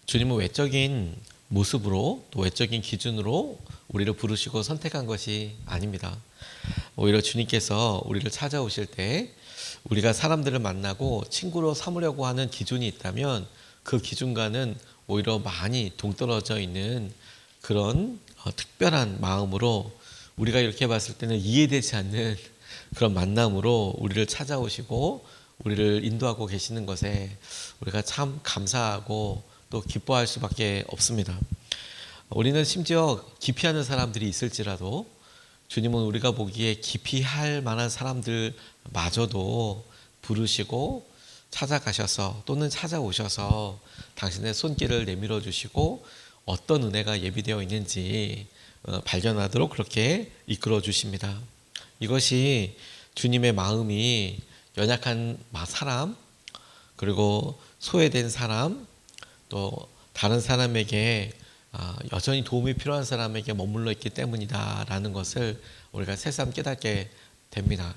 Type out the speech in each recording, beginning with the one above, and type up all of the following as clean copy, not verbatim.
주님은 외적인 모습으로 또 외적인 기준으로 우리를 부르시고 선택한 것이 아닙니다. 오히려 주님께서 우리를 찾아오실 때 우리가 사람들을 만나고 친구로 삼으려고 하는 기준이 있다면 그 기준과는 오히려 많이 동떨어져 있는 그런 특별한 마음으로 우리가 이렇게 봤을 때는 이해되지 않는 그런 만남으로 우리를 찾아오시고 우리를 인도하고 계시는 것에 우리가 참 감사하고 또 기뻐할 수밖에 없습니다. 우리는 심지어 기피하는 사람들이 있을지라도 주님은 우리가 보기에 기피할 만한 사람들마저도 부르시고 찾아가셔서 또는 찾아오셔서 당신의 손길을 내밀어 주시고 어떤 은혜가 예비되어 있는지 발견하도록 그렇게 이끌어 주십니다. 이것이 주님의 마음이 연약한 사람, 그리고 소외된 사람, 또 다른 사람에게 여전히 도움이 필요한 사람에게 머물러 있기 때문이다라는 것을 우리가 새삼 깨닫게 됩니다.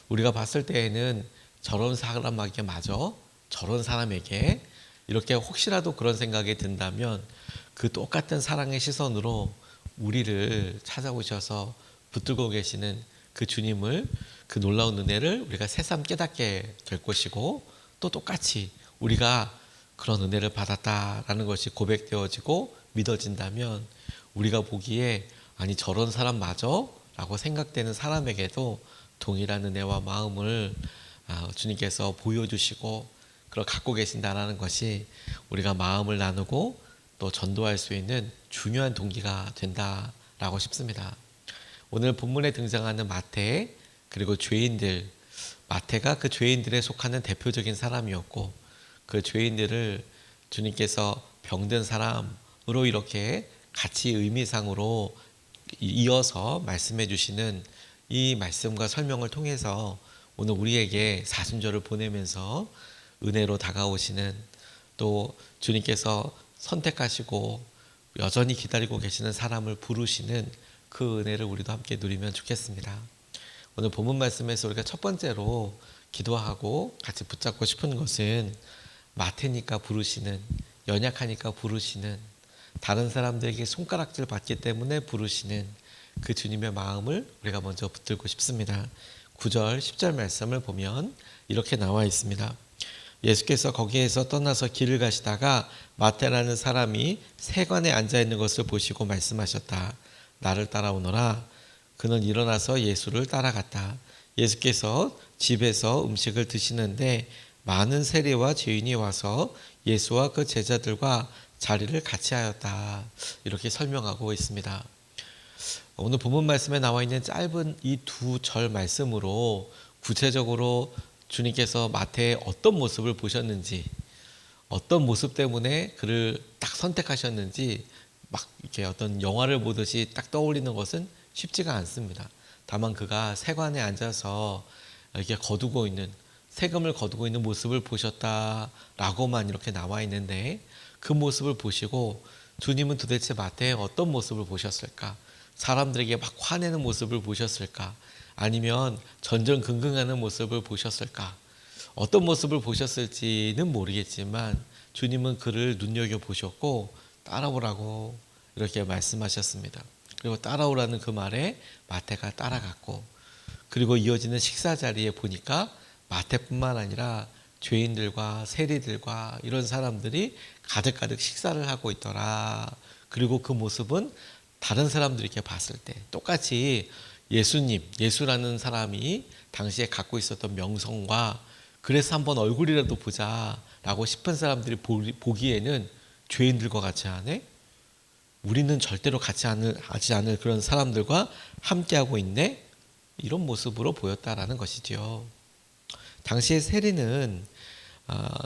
우리가 봤을 때에는 저런 사람에게 마저 저런 사람에게 이렇게 혹시라도 그런 생각이 든다면 그 똑같은 사랑의 시선으로 우리를 찾아오셔서 붙들고 계시는 그 주님을, 그 놀라운 은혜를 우리가 새삼 깨닫게 될 것이고, 또 똑같이 우리가 그런 은혜를 받았다라는 것이 고백되어지고 믿어진다면 우리가 보기에 아니 저런 사람마저 라고 생각되는 사람에게도 동일한 은혜와 마음을 주님께서 보여주시고 그걸 갖고 계신다라는 것이 우리가 마음을 나누고 또 전도할 수 있는 중요한 동기가 된다라고 싶습니다. 오늘 본문에 등장하는 마태, 그리고 죄인들, 마태가 그 죄인들에 속하는 대표적인 사람이었고 그 죄인들을 주님께서 병든 사람으로 이렇게 같이 의미상으로 이어서 말씀해 주시는 이 말씀과 설명을 통해서 오늘 우리에게 사순절을 보내면서 은혜로 다가오시는, 또 주님께서 선택하시고 여전히 기다리고 계시는 사람을 부르시는 그 은혜를 우리도 함께 누리면 좋겠습니다. 오늘 본문 말씀에서 우리가 첫 번째로 기도하고 같이 붙잡고 싶은 것은 마태니까 부르시는, 연약하니까 부르시는, 다른 사람들에게 손가락질 받기 때문에 부르시는 그 주님의 마음을 우리가 먼저 붙들고 싶습니다. 9절 10절 말씀을 보면 이렇게 나와 있습니다. 예수께서 거기에서 떠나서 길을 가시다가 마태라는 사람이 세관에 앉아 있는 것을 보시고 말씀하셨다. 나를 따라오너라. 그는 일어나서 예수를 따라갔다. 예수께서 집에서 음식을 드시는데 많은 세리와 죄인이 와서 예수와 그 제자들과 자리를 같이 하였다. 이렇게 설명하고 있습니다. 오늘 본문 말씀에 나와 있는 짧은 이 두 절 말씀으로 구체적으로 주님께서 마태의 어떤 모습을 보셨는지, 어떤 모습 때문에 그를 딱 선택하셨는지 막 이렇게 어떤 영화를 보듯이 딱 떠올리는 것은 쉽지가 않습니다. 다만 그가 세관에 앉아서 이렇게 거두고 있는, 세금을 거두고 있는 모습을 보셨다라고만 이렇게 나와 있는데, 그 모습을 보시고 주님은 도대체 마태의 어떤 모습을 보셨을까? 사람들에게 막 화내는 모습을 보셨을까? 아니면 전전긍긍하는 모습을 보셨을까? 어떤 모습을 보셨을지는 모르겠지만 주님은 그를 눈여겨보셨고 따라오라고 이렇게 말씀하셨습니다. 그리고 따라오라는 그 말에 마태가 따라갔고, 그리고 이어지는 식사 자리에 보니까 마태뿐만 아니라 죄인들과 세리들과 이런 사람들이 가득가득 식사를 하고 있더라. 그리고 그 모습은 다른 사람들에게 봤을 때 똑같이 예수님, 예수라는 사람이 당시에 갖고 있었던 명성과, 그래서 한번 얼굴이라도 보자라고 싶은 사람들이 보기에는 죄인들과 같이 하네? 우리는 절대로 같이 하지 않을 그런 사람들과 함께하고 있네? 이런 모습으로 보였다라는 것이죠. 당시의 세리는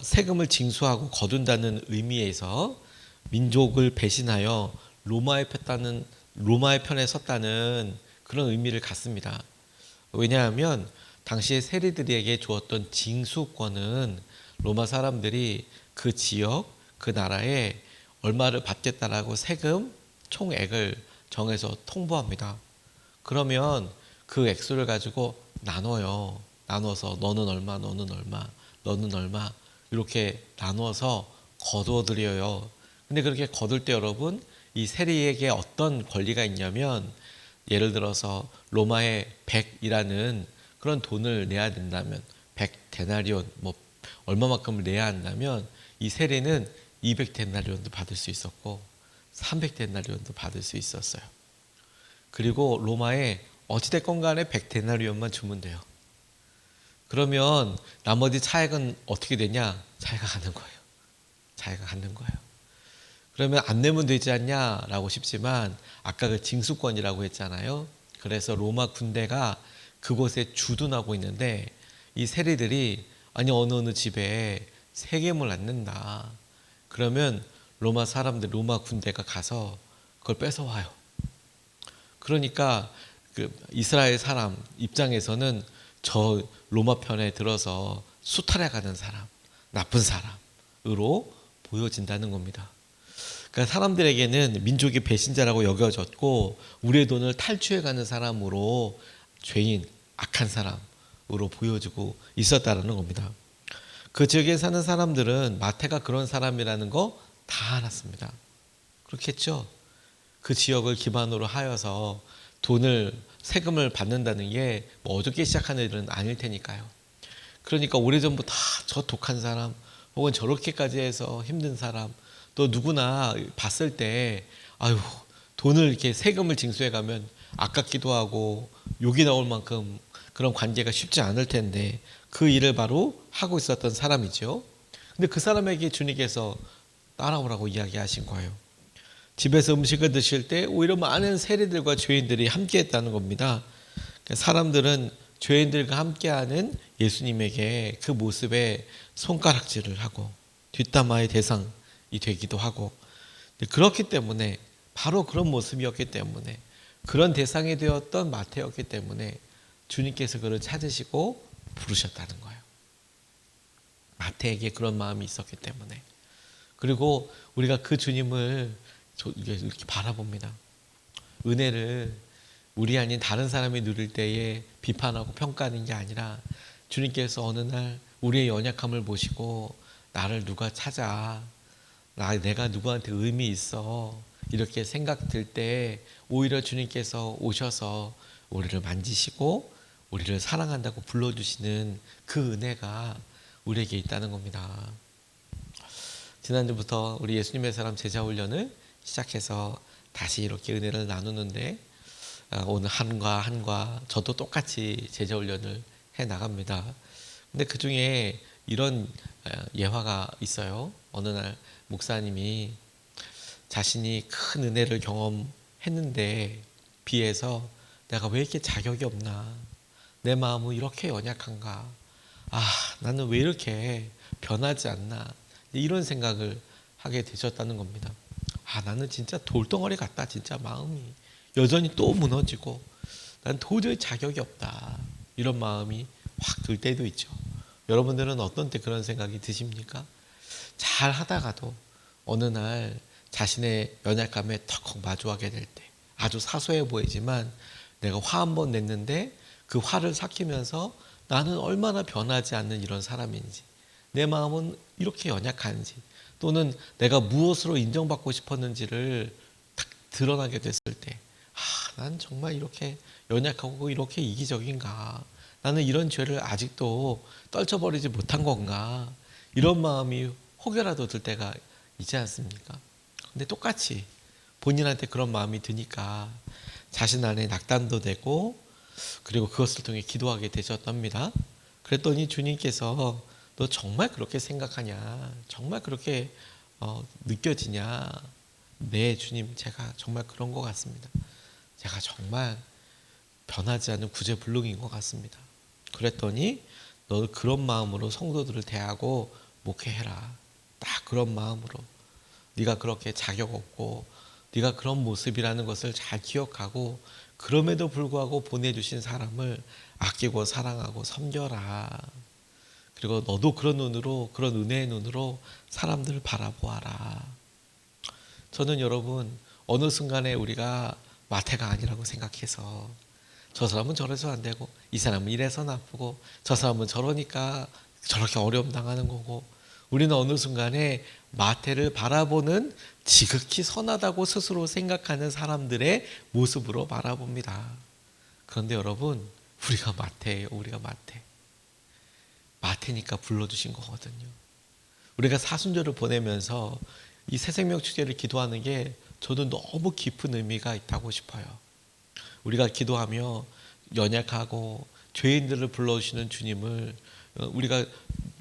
세금을 징수하고 거둔다는 의미에서 민족을 배신하여 로마의 편에 섰다는 그런 의미를 갖습니다. 왜냐하면 당시의 세리들에게 주었던 징수권은 로마 사람들이 그 지역, 그 나라에 얼마를 받겠다라고 세금 총액을 정해서 통보합니다. 그러면 그 액수를 가지고 나눠요. 나눠서 너는 얼마, 너는 얼마, 너는 얼마 이렇게 나눠서 거두어드려요. 근데 그렇게 거둘 때 여러분, 이 세리에게 어떤 권리가 있냐면, 예를 들어서 로마의 100이라는 그런 돈을 내야 된다면, 100데나리온 뭐 얼마만큼을 내야 한다면, 이 세리는 200데나리온도 받을 수 있었고 300데나리온도 받을 수 있었어요. 그리고 로마에 어찌됐건 간에 100데나리온만 주면 돼요. 그러면 나머지 차액은 어떻게 되냐? 자기가 갖는 거예요. 자기가 갖는 거예요. 그러면 안 내면 되지 않냐라고 싶지만, 아까 그 징수권이라고 했잖아요. 그래서 로마 군대가 그곳에 주둔하고 있는데, 이 세리들이 아니 어느 집에 세금을 안 낸다. 그러면 로마 사람들, 로마 군대가 가서 그걸 뺏어와요. 그러니까 그 이스라엘 사람 입장에서는 저 로마 편에 들어서 수탈해가는 사람, 나쁜 사람으로 보여진다는 겁니다. 그러니까 사람들에게는 민족의 배신자라고 여겨졌고, 우리의 돈을 탈취해가는 사람으로, 죄인, 악한 사람으로 보여지고 있었다는 겁니다. 그 지역에 사는 사람들은 마태가 그런 사람이라는 거 다 알았습니다. 그렇겠죠? 그 지역을 기반으로 하여서 세금을 받는다는 게 뭐 어저께 시작한 일은 아닐 테니까요. 그러니까 오래전부터 다 저 독한 사람, 혹은 저렇게까지 해서 힘든 사람, 또 누구나 봤을 때 아유, 돈을 이렇게 세금을 징수해 가면 아깝기도 하고 욕이 나올 만큼 그런 관계가 쉽지 않을 텐데, 그 일을 바로 하고 있었던 사람이죠. 근데 그 사람에게 주님께서 따라오라고 이야기하신 거예요. 집에서 음식을 드실 때 오히려 많은 세리들과 죄인들이 함께 했다는 겁니다. 사람들은 죄인들과 함께하는 예수님에게 그 모습에 손가락질을 하고 뒷담화의 대상이 되기도 하고, 그렇기 때문에, 바로 그런 모습이었기 때문에, 그런 대상이 되었던 마태였기 때문에 주님께서 그를 찾으시고 부르셨다는 거예요. 마태에게 그런 마음이 있었기 때문에. 그리고 우리가 그 주님을 이렇게 바라봅니다. 은혜를 우리 아닌 다른 사람이 누릴 때에 비판하고 평가하는 게 아니라, 주님께서 어느 날 우리의 연약함을 보시고 나를 누가 찾아, 내가 누구한테 의미 있어, 이렇게 생각 들 때 오히려 주님께서 오셔서 우리를 만지시고 우리를 사랑한다고 불러주시는 그 은혜가 우리에게 있다는 겁니다. 지난주부터 우리 예수님의 사람 제자 훈련을 시작해서 다시 이렇게 은혜를 나누는데, 오늘 한과 저도 똑같이 제자 훈련을 해 나갑니다. 근데 그 중에 이런 예화가 있어요. 어느 날 목사님이 자신이 큰 은혜를 경험했는데 비해서 내가 왜 이렇게 자격이 없나, 내 마음은 이렇게 연약한가, 나는 왜 이렇게 변하지 않나, 이런 생각을 하게 되셨다는 겁니다. 나는 진짜 돌덩어리 같다. 진짜 마음이 여전히 또 무너지고 난 도저히 자격이 없다, 이런 마음이 확 들 때도 있죠. 여러분들은 어떤 때 그런 생각이 드십니까? 잘 하다가도 어느 날 자신의 연약함에 턱 마주하게 될 때, 아주 사소해 보이지만 내가 화 한 번 냈는데 그 화를 삭히면서 나는 얼마나 변하지 않는 이런 사람인지, 내 마음은 이렇게 연약한지, 또는 내가 무엇으로 인정받고 싶었는지를 딱 드러나게 됐을 때, 난 정말 이렇게 연약하고 이렇게 이기적인가, 나는 이런 죄를 아직도 떨쳐버리지 못한 건가, 이런 마음이 혹여라도 들 때가 있지 않습니까? 근데 똑같이 본인한테 그런 마음이 드니까 자신 안에 낙담도 되고, 그리고 그것을 통해 기도하게 되셨답니다. 그랬더니 주님께서 너 정말 그렇게 생각하냐, 정말 그렇게 느껴지냐. 네 주님, 제가 정말 그런 것 같습니다. 제가 정말 변하지 않는 구제불능인 것 같습니다. 그랬더니 너 그런 마음으로 성도들을 대하고 목회해라. 딱 그런 마음으로, 네가 그렇게 자격 없고 네가 그런 모습이라는 것을 잘 기억하고, 그럼에도 불구하고 보내주신 사람을 아끼고 사랑하고 섬겨라. 그리고 너도 그런 눈으로, 그런 은혜의 눈으로 사람들을 바라보아라. 저는 여러분, 어느 순간에 우리가 마태가 아니라고 생각해서 저 사람은 저래서 안 되고, 이 사람은 이래서 나쁘고, 저 사람은 저러니까 저렇게 어려움 당하는 거고, 우리는 어느 순간에 마태를 바라보는 지극히 선하다고 스스로 생각하는 사람들의 모습으로 바라봅니다. 그런데 여러분, 우리가 마태예요. 우리가 마태. 마태니까 불러주신 거거든요. 우리가 사순절을 보내면서 이 새생명 축제를 기도하는 게 저도 너무 깊은 의미가 있다고 싶어요. 우리가 기도하며 연약하고 죄인들을 불러주시는 주님을 우리가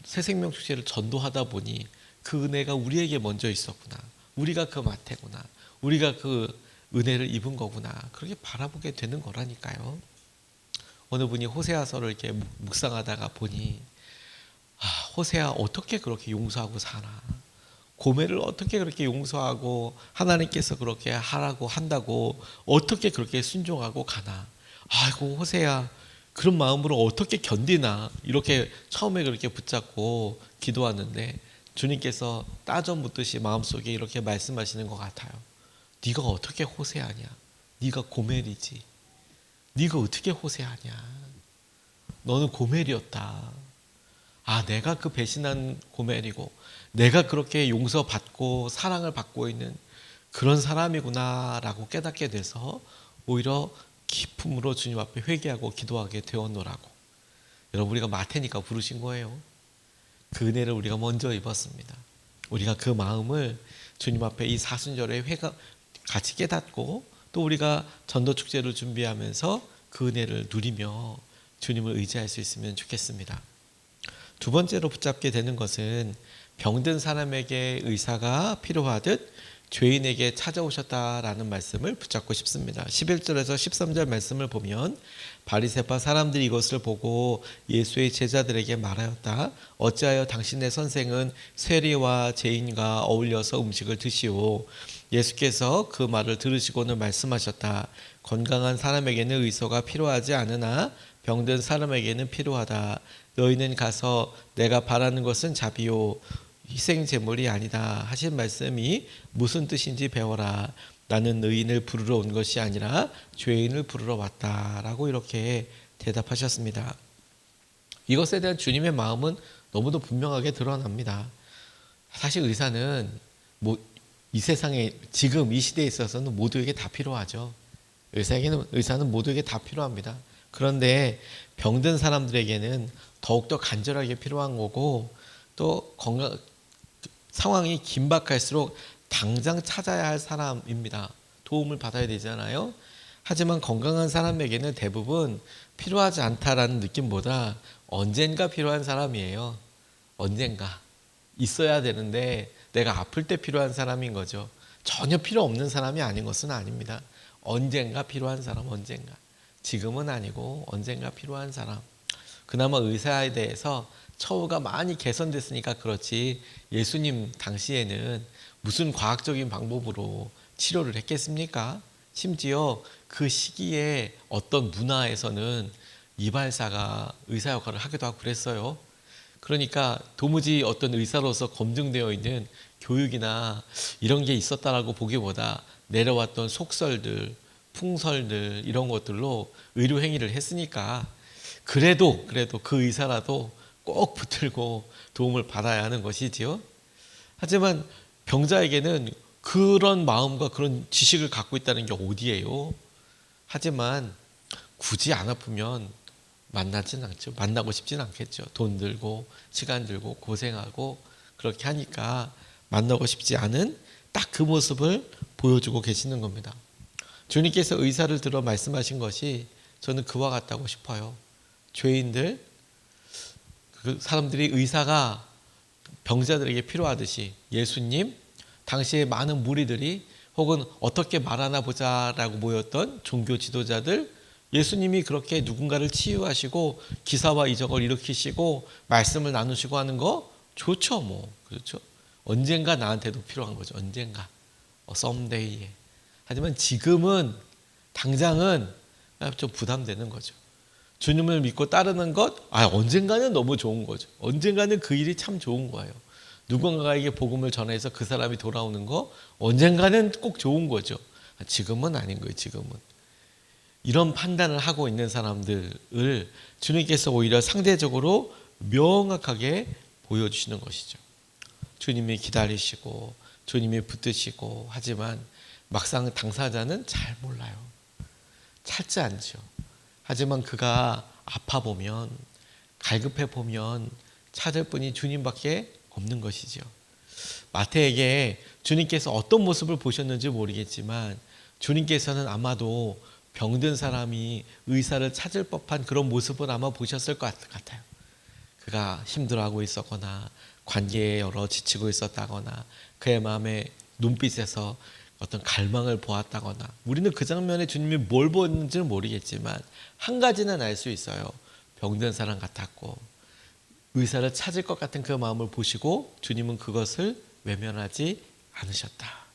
새생명 축제를 전도하다 보니 그 은혜가 우리에게 먼저 있었구나. 우리가 그 마태구나. 우리가 그 은혜를 입은 거구나. 그렇게 바라보게 되는 거라니까요. 어느 분이 호세아서를 이렇게 묵상하다가 보니 호세아 어떻게 그렇게 용서하고 사나. 고멜을 어떻게 그렇게 용서하고 하나님께서 그렇게 하라고 한다고 어떻게 그렇게 순종하고 가나. 아이고 호세아 그런 마음으로 어떻게 견디나. 이렇게 처음에 그렇게 붙잡고 기도하는데 주님께서 따져 묻듯이 마음속에 이렇게 말씀하시는 것 같아요. 네가 어떻게 호세아냐. 네가 고멜이지. 네가 어떻게 호세아냐. 너는 고멜이었다. 내가 그 배신한 고멜이고 내가 그렇게 용서받고 사랑을 받고 있는 그런 사람이구나 라고 깨닫게 돼서 오히려 기쁨으로 주님 앞에 회개하고 기도하게 되었노라고. 여러분 우리가 마태니까 부르신 거예요. 그 은혜를 우리가 먼저 입었습니다. 우리가 그 마음을 주님 앞에 이 사순절에 같이 깨닫고 또 우리가 전도축제를 준비하면서 그 은혜를 누리며 주님을 의지할 수 있으면 좋겠습니다. 두 번째로 붙잡게 되는 것은 병든 사람에게 의사가 필요하듯 죄인에게 찾아오셨다라는 말씀을 붙잡고 싶습니다. 11절에서 13절 말씀을 보면 바리새파 사람들이 이것을 보고 예수의 제자들에게 말하였다. 어찌하여 당신의 선생은 세리와 죄인과 어울려서 음식을 드시오. 예수께서 그 말을 들으시고는 말씀하셨다. 건강한 사람에게는 의사가 필요하지 않으나 병든 사람에게는 필요하다. 너희는 가서 내가 바라는 것은 자비요 희생 제물이 아니다 하신 말씀이 무슨 뜻인지 배워라. 나는 의인을 부르러 온 것이 아니라 죄인을 부르러 왔다라고 이렇게 대답하셨습니다. 이것에 대한 주님의 마음은 너무도 분명하게 드러납니다. 사실 의사는 이 세상에 지금 이 시대에 있어서는 모두에게 다 필요하죠. 의사는 모두에게 다 필요합니다. 그런데 병든 사람들에게는 더욱더 간절하게 필요한 거고 또 상황이 긴박할수록 당장 찾아야 할 사람입니다. 도움을 받아야 되잖아요. 하지만 건강한 사람에게는 대부분 필요하지 않다라는 느낌보다 언젠가 필요한 사람이에요. 언젠가 있어야 되는데 내가 아플 때 필요한 사람인 거죠. 전혀 필요 없는 사람이 아닌 것은 아닙니다. 언젠가 필요한 사람, 언젠가. 지금은 아니고 언젠가 필요한 사람. 그나마 의사에 대해서 처우가 많이 개선됐으니까 그렇지 예수님 당시에는 무슨 과학적인 방법으로 치료를 했겠습니까? 심지어 그 시기에 어떤 문화에서는 이발사가 의사 역할을 하기도 하고 그랬어요. 그러니까 도무지 어떤 의사로서 검증되어 있는 교육이나 이런 게 있었다라고 보기보다 내려왔던 속설들, 풍설들 이런 것들로 의료 행위를 했으니까 그래도 그 의사라도 꼭 붙들고 도움을 받아야 하는 것이지요. 하지만 병자에게는 그런 마음과 그런 지식을 갖고 있다는 게 어디예요? 하지만 굳이 안 아프면 만나진 않죠. 만나고 싶진 않겠죠. 돈 들고 시간 들고 고생하고 그렇게 하니까 만나고 싶지 않은 딱 그 모습을 보여주고 계시는 겁니다. 주님께서 의사를 들어 말씀하신 것이 저는 그와 같다고 싶어요. 죄인들, 그 사람들이 의사가 병자들에게 필요하듯이 예수님, 당시에 많은 무리들이 혹은 어떻게 말하나 보자라고 모였던 종교 지도자들, 예수님이 그렇게 누군가를 치유하시고 기사와 이적을 일으키시고 말씀을 나누시고 하는 거 좋죠, 그렇죠. 언젠가 나한테도 필요한 거죠. 언젠가, 썸데이에. 하지만 지금은 당장은 좀 부담되는 거죠. 주님을 믿고 따르는 것, 언젠가는 너무 좋은 거죠. 언젠가는 그 일이 참 좋은 거예요. 누군가에게 복음을 전해서 그 사람이 돌아오는 거, 언젠가는 꼭 좋은 거죠. 지금은 아닌 거예요, 지금은. 이런 판단을 하고 있는 사람들을 주님께서 오히려 상대적으로 명확하게 보여주시는 것이죠. 주님이 기다리시고 주님이 붙드시고 하지만 막상 당사자는 잘 몰라요. 찾지 않죠. 하지만 그가 아파 보면 갈급해 보면 찾을 분이 주님밖에 없는 것이죠. 마태에게 주님께서 어떤 모습을 보셨는지 모르겠지만 주님께서는 아마도 병든 사람이 의사를 찾을 법한 그런 모습을 아마 보셨을 것 같아요. 그가 힘들어하고 있었거나 관계에 여러 지치고 있었다거나 그의 마음의 눈빛에서 어떤 갈망을 보았다거나 우리는 그 장면에 주님이 뭘 보였는지는 모르겠지만 한 가지는 알 수 있어요. 병든 사람 같았고 의사를 찾을 것 같은 그 마음을 보시고 주님은 그것을 외면하지 않으셨다.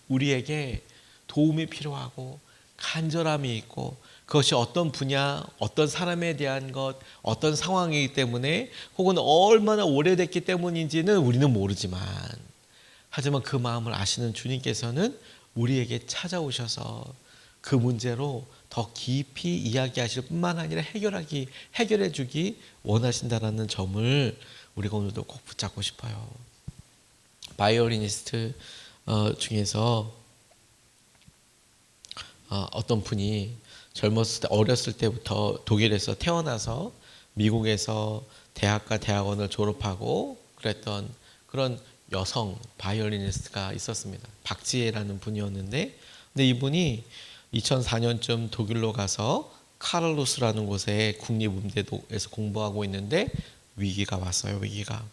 우리에게 도움이 필요하고 간절함이 있고 그것이 어떤 분야, 어떤 사람에 대한 것, 어떤 상황이기 때문에 혹은 얼마나 오래됐기 때문인지는 우리는 모르지만 하지만 그 마음을 아시는 주님께서는 우리에게 찾아오셔서 그 문제로 더 깊이 이야기하실 뿐만 아니라 해결해 주기 원하신다라는 점을 우리가 오늘도 꼭 붙잡고 싶어요. 바이올리니스트 중에서 어떤 분이 젊었을 때 어렸을 때부터 독일에서 태어나서 미국에서 대학과 대학원을 졸업하고 그랬던 그런 여성 바이올리니스트가 있었습니다. 박지혜라는 분이었는데 근데 이분이 2004년쯤 독일로 가서 카를루스라는 곳에 국립음대에서 공부하고 있는데 위기가 왔어요. 위기가.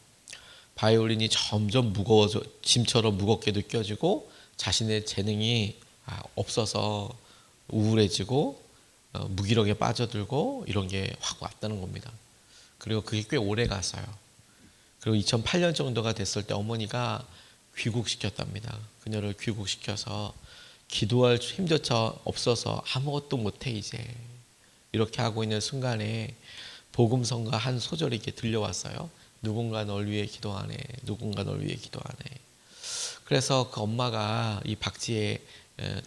바이올린이 점점 무거워져 짐처럼 무겁게 느껴지고 자신의 재능이 없어서 우울해지고 무기력에 빠져들고 이런 게 확 왔다는 겁니다. 그리고 그게 꽤 오래 갔어요. 그리고 2008년 정도가 됐을 때 어머니가 귀국시켰답니다. 그녀를 귀국시켜서 기도할 힘조차 없어서 아무것도 못해 이제 이렇게 하고 있는 순간에 복음성가 한 소절이 이렇게 들려왔어요. 누군가 널 위해 기도하네. 누군가 널 위해 기도하네. 그래서 그 엄마가 이 박지혜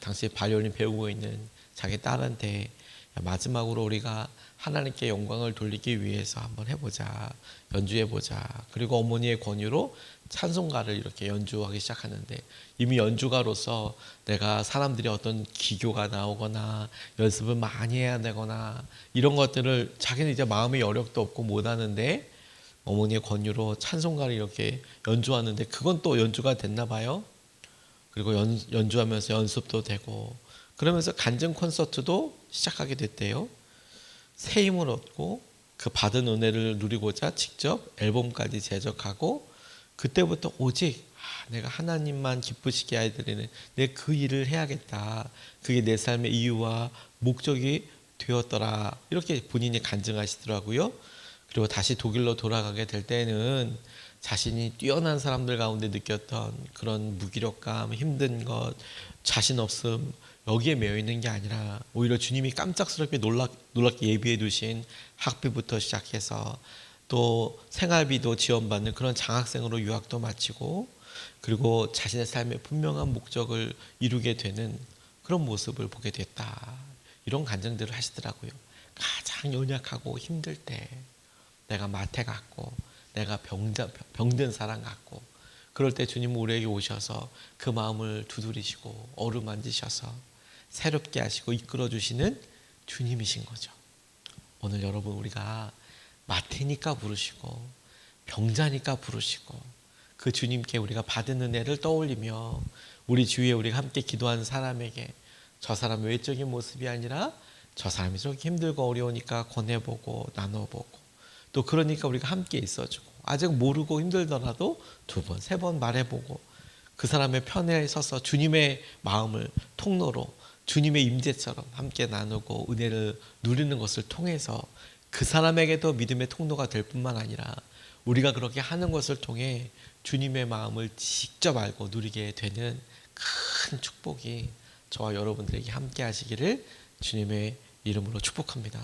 당시 바이올린 배우고 있는 자기 딸한테 마지막으로 우리가 하나님께 영광을 돌리기 위해서 한번 해보자. 연주해보자. 그리고 어머니의 권유로 찬송가를 이렇게 연주하기 시작하는데 이미 연주가로서 내가 사람들이 어떤 기교가 나오거나 연습을 많이 해야 되거나 이런 것들을 자기는 이제 마음의 여력도 없고 못하는데 어머니의 권유로 찬송가를 이렇게 연주하는데 그건 또 연주가 됐나 봐요. 그리고 연주하면서 연습도 되고 그러면서 간증 콘서트도 시작하게 됐대요. 새 힘을 얻고 그 받은 은혜를 누리고자 직접 앨범까지 제작하고 그때부터 오직 내가 하나님만 기쁘시게 해드리는 내 그 일을 해야겠다. 그게 내 삶의 이유와 목적이 되었더라. 이렇게 본인이 간증하시더라고요. 그리고 다시 독일로 돌아가게 될 때는 자신이 뛰어난 사람들 가운데 느꼈던 그런 무기력감, 힘든 것, 자신 없음 여기에 매여 있는 게 아니라 오히려 주님이 깜짝스럽게 놀랍게 예비해 두신 학비부터 시작해서 또 생활비도 지원받는 그런 장학생으로 유학도 마치고 그리고 자신의 삶의 분명한 목적을 이루게 되는 그런 모습을 보게 됐다. 이런 간증들을 하시더라고요. 가장 연약하고 힘들 때 내가 마태 같고 내가 병든 사람 같고 그럴 때 주님은 우리에게 오셔서 그 마음을 두드리시고 어루만지셔서 새롭게 하시고 이끌어 주시는 주님이신 거죠. 오늘 여러분 우리가 마태니까 부르시고 병자니까 부르시고 그 주님께 우리가 받은 은혜를 떠올리며 우리 주위에 우리가 함께 기도하는 사람에게 저 사람의 외적인 모습이 아니라 저 사람이 저렇게 힘들고 어려우니까 권해보고 나눠보고 또 그러니까 우리가 함께 있어주고 아직 모르고 힘들더라도 2번, 3번 말해보고 그 사람의 편에 서서 주님의 마음을 통로로 주님의 임재처럼 함께 나누고 은혜를 누리는 것을 통해서 그 사람에게도 믿음의 통로가 될 뿐만 아니라 우리가 그렇게 하는 것을 통해 주님의 마음을 직접 알고 누리게 되는 큰 축복이 저와 여러분들에게 함께 하시기를 주님의 이름으로 축복합니다.